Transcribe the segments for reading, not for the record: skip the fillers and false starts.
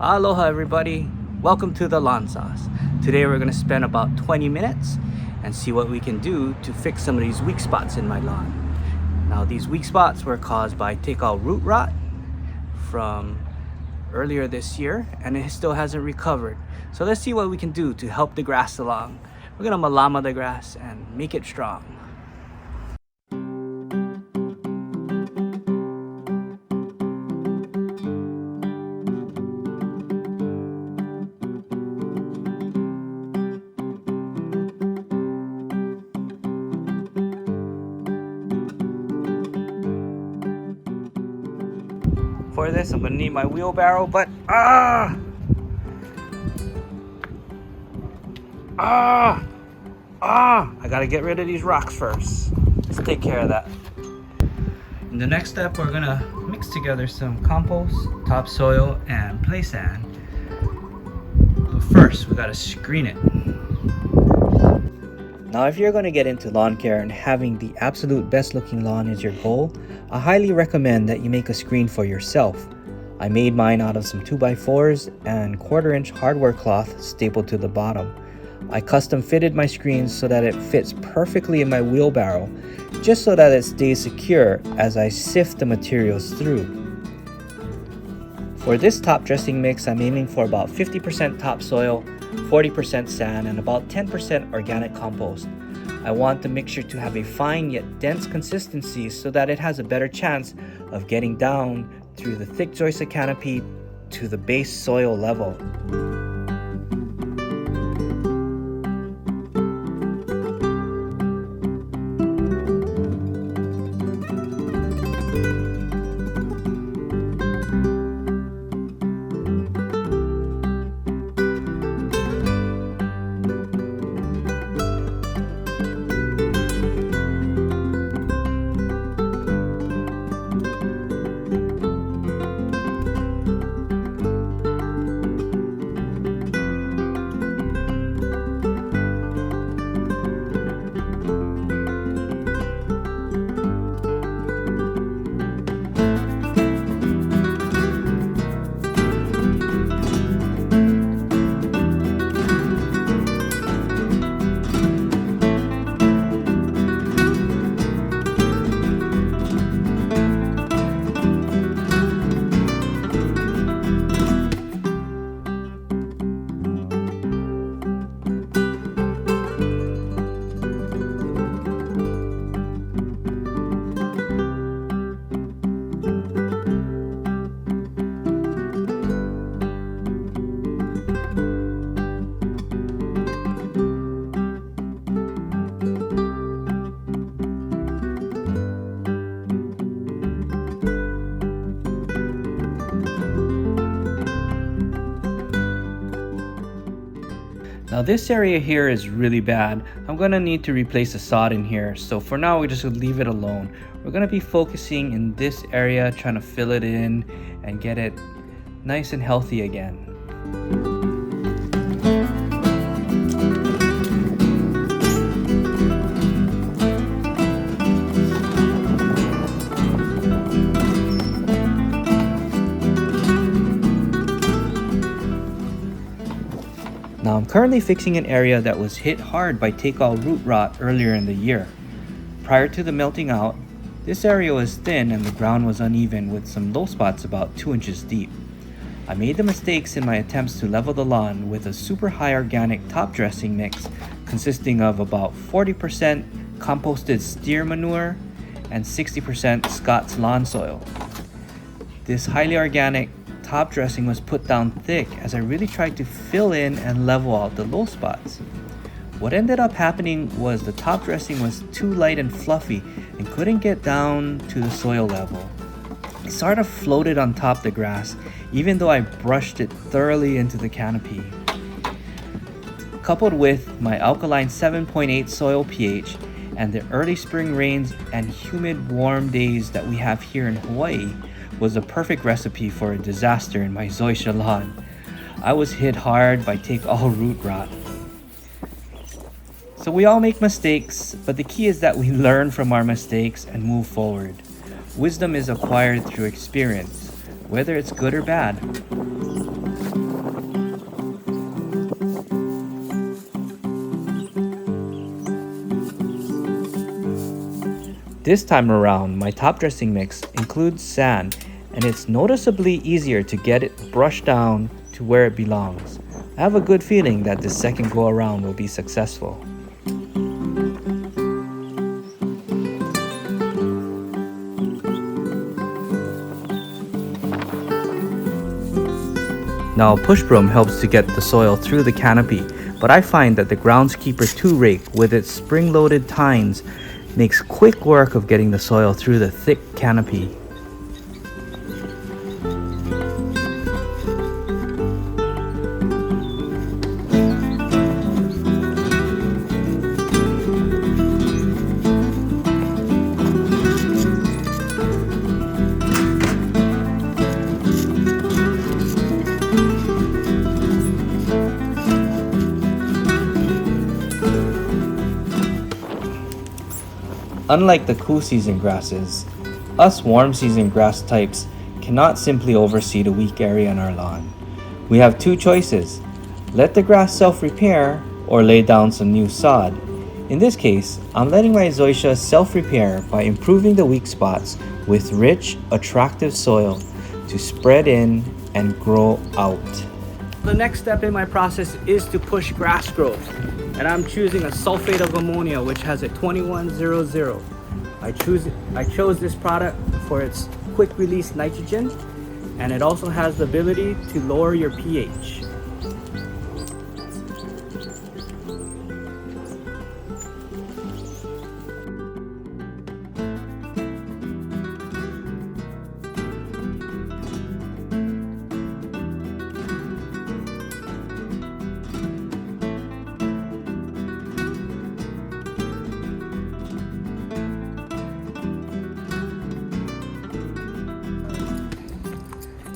Aloha everybody, welcome to the Lawn Sauce. Today we're going to spend about 20 minutes and see what we can do to fix some of these weak spots in my lawn. Now these weak spots were caused by take-out root rot from earlier this year and it still hasn't recovered. So let's see what we can do to help the grass along. We're going to malama the grass and make it strong. For this, I'm gonna need my wheelbarrow, but I gotta get rid of these rocks first. Let's take care of that. In the next step, we're gonna mix together some compost, topsoil, and play sand. But first, we gotta screen it. Now, if you're gonna get into lawn care and having the absolute best looking lawn is your goal, I highly recommend that you make a screen for yourself. I made mine out of some 2x4s and 1/4-inch hardware cloth stapled to the bottom. I custom fitted my screens so that it fits perfectly in my wheelbarrow, just so that it stays secure as I sift the materials through. For this top dressing mix, I'm aiming for about 50% topsoil, 40% sand, and about 10% organic compost. I want the mixture to have a fine yet dense consistency so that it has a better chance of getting down through the thick joisted canopy to the base soil level. Now this area here is really bad. I'm gonna need to replace the sod in here. So for now, we just leave it alone. We're gonna be focusing in this area, trying to fill it in and get it nice and healthy again. Now I'm currently fixing an area that was hit hard by take-out root rot earlier in the year. Prior to the melting out, this area was thin and the ground was uneven with some low spots about 2 inches deep. I made the mistakes in my attempts to level the lawn with a super high organic top dressing mix consisting of about 40% composted steer manure and 60% Scott's lawn soil. This highly organic top dressing was put down thick as I really tried to fill in and level out the low spots. What ended up happening was the top dressing was too light and fluffy and couldn't get down to the soil level. It sort of floated on top of the grass even though I brushed it thoroughly into the canopy. Coupled with my alkaline 7.8 soil pH and the early spring rains and humid warm days that we have here in Hawaii, was a perfect recipe for a disaster in my zoysia lawn. I was hit hard by take-all root rot. So we all make mistakes, but the key is that we learn from our mistakes and move forward. Wisdom is acquired through experience, whether it's good or bad. This time around, my top dressing mix includes sand, and it's noticeably easier to get it brushed down to where it belongs. I have a good feeling that this second go around will be successful. Now, a push broom helps to get the soil through the canopy, but I find that the groundskeeper 2 rake with its spring-loaded tines makes quick work of getting the soil through the thick canopy. Unlike the cool season grasses, us warm season grass types cannot simply overseed a weak area in our lawn. We have 2 choices: let the grass self-repair or lay down some new sod. In this case, I'm letting my zoysia self-repair by improving the weak spots with rich, attractive soil to spread in and grow out. The next step in my process is to push grass growth, and I'm choosing a sulfate of ammonia which has a 2100. I chose this product for its quick release nitrogen, and it also has the ability to lower your pH.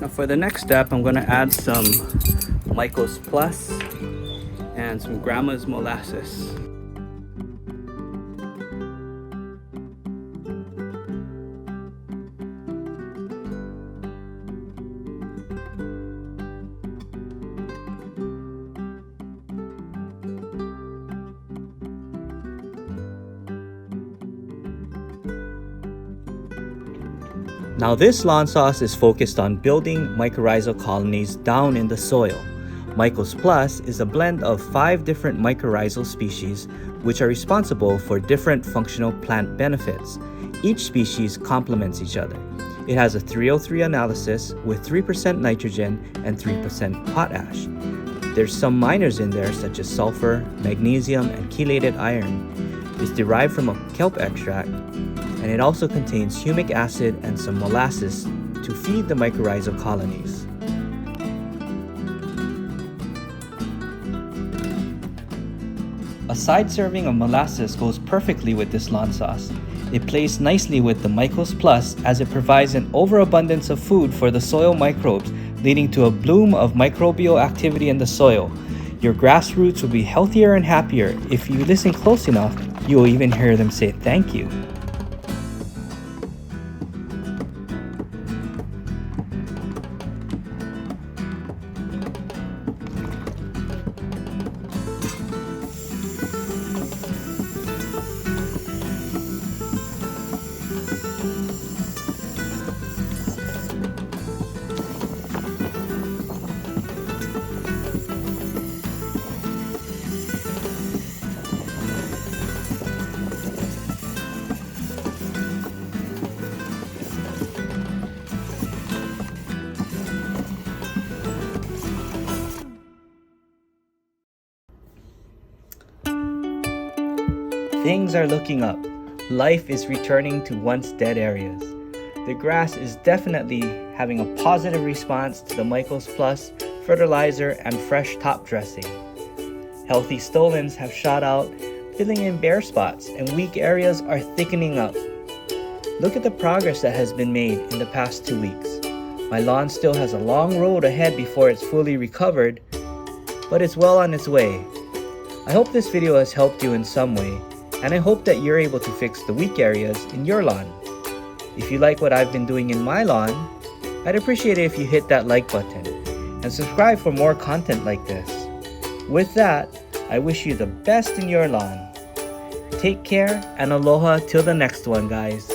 Now for the next step, I'm going to add some Myco's Plus and some Grandma's Molasses. Now this lawn sauce is focused on building mycorrhizal colonies down in the soil. Myco's Plus is a blend of 5 different mycorrhizal species which are responsible for different functional plant benefits. Each species complements each other. It has a 303 analysis with 3% nitrogen and 3% potash. There's some minors in there such as sulfur, magnesium, and chelated iron. It's derived from a kelp extract, and it also contains humic acid and some molasses to feed the mycorrhizal colonies. A side serving of molasses goes perfectly with this lawn sauce. It plays nicely with the Myco's Plus as it provides an overabundance of food for the soil microbes, leading to a bloom of microbial activity in the soil. Your grass roots will be healthier and happier. If you listen close enough, you will even hear them say thank you. Things are looking up. Life is returning to once dead areas. The grass is definitely having a positive response to the Myco's Plus, fertilizer, and fresh top dressing. Healthy stolons have shot out, filling in bare spots, and weak areas are thickening up. Look at the progress that has been made in the past 2 weeks. My lawn still has a long road ahead before it's fully recovered, but it's well on its way. I hope this video has helped you in some way, and I hope that you're able to fix the weak areas in your lawn. If you like what I've been doing in my lawn, I'd appreciate it if you hit that like button and subscribe for more content like this. With that, I wish you the best in your lawn. Take care and aloha till the next one, guys.